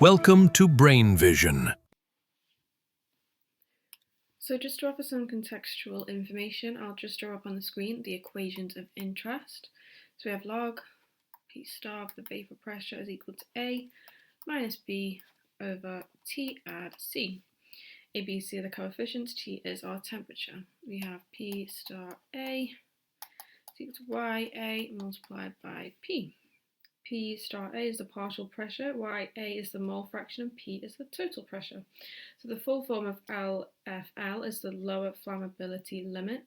Welcome to Brain Vision. So just to offer some contextual information, I'll just draw up on the screen the equations of interest. So we have log P star of the vapor pressure is equal to A minus B over T add C. A, B, C are the coefficients, T is our temperature. We have P star A is equal to YA multiplied by P. P star A is the partial pressure, YA is the mole fraction, and P is the total pressure. So the full form of LFL is the lower flammability limit.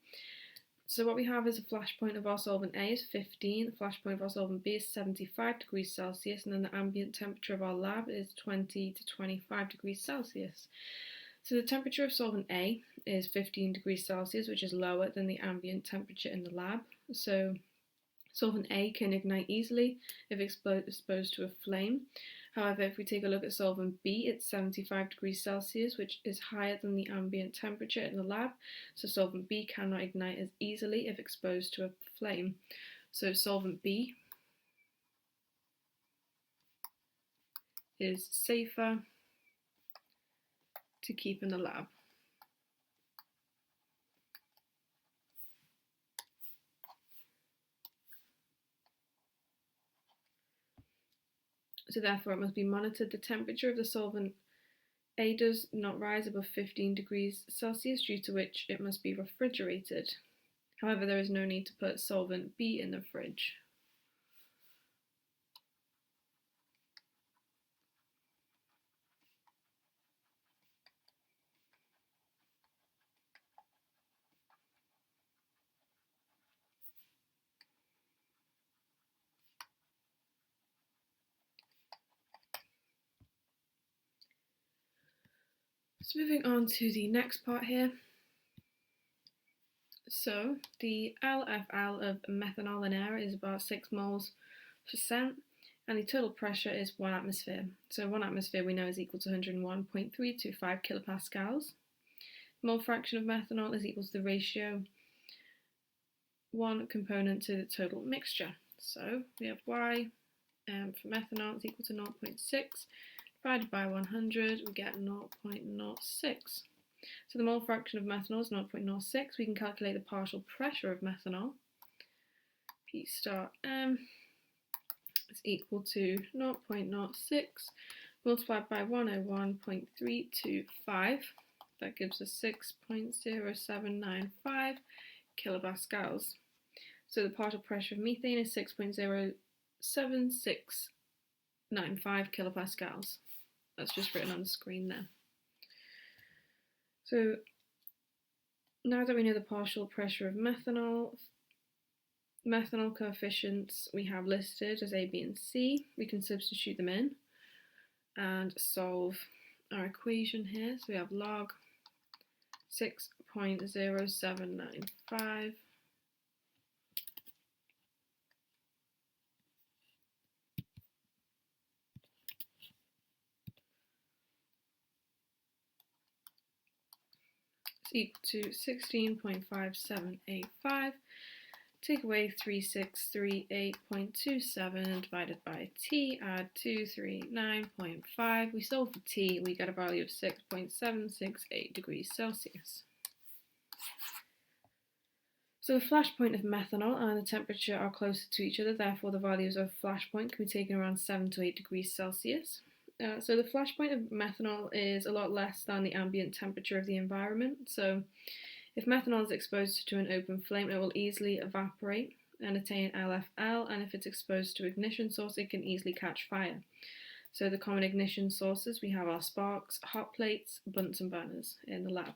So what we have is a flash point of our solvent A is 15, the flash point of our solvent B is 75 degrees Celsius, and then the ambient temperature of our lab is 20 to 25 degrees Celsius. So the temperature of solvent A is 15 degrees Celsius, which is lower than the ambient temperature in the lab. So solvent A can ignite easily if exposed to a flame. However, if we take a look at solvent B, it's 75 degrees Celsius, which is higher than the ambient temperature in the lab. So solvent B cannot ignite as easily if exposed to a flame. So solvent B is safer to keep in the lab. So therefore it must be monitored. The temperature of the solvent A does not rise above 15 degrees Celsius, due to which it must be refrigerated. However, there is no need to put solvent B in the fridge. So moving on to the next part here. So the LFL of methanol-air is about 6 moles per cent, and the total pressure is 1 atmosphere. So 1 atmosphere we know is equal to 101.325 kilopascals. Mole fraction of methanol is equal to the ratio 1 component to the total mixture. So we have Y for methanol is equal to 0.6 divided by 100, we get 0.06. So the mole fraction of methanol is 0.06. We can calculate the partial pressure of methanol. P star M is equal to 0.06 multiplied by 101.325. That gives us 6.0795 kilopascals. So the partial pressure of methane is 6.07695 kilopascals. That's just written on the screen there. So now that we know the partial pressure of methanol coefficients we have listed as A, B, and C, we can substitute them in and solve our equation here. So we have log 6.0795 is equal to 16.5785. Take away 3638.27 and divide it by T, add 239.5. We solve for T, we get a value of 6.768 degrees Celsius. So the flash point of methanol and the temperature are closer to each other, therefore the values of flash point can be taken around 7 to 8 degrees Celsius. So the flash point of methanol is a lot less than the ambient temperature of the environment. So if methanol is exposed to an open flame, it will easily evaporate and attain LFL, and if it's exposed to ignition source, it can easily catch fire. So the common ignition sources we have our sparks, hot plates, Bunsen burners in the lab.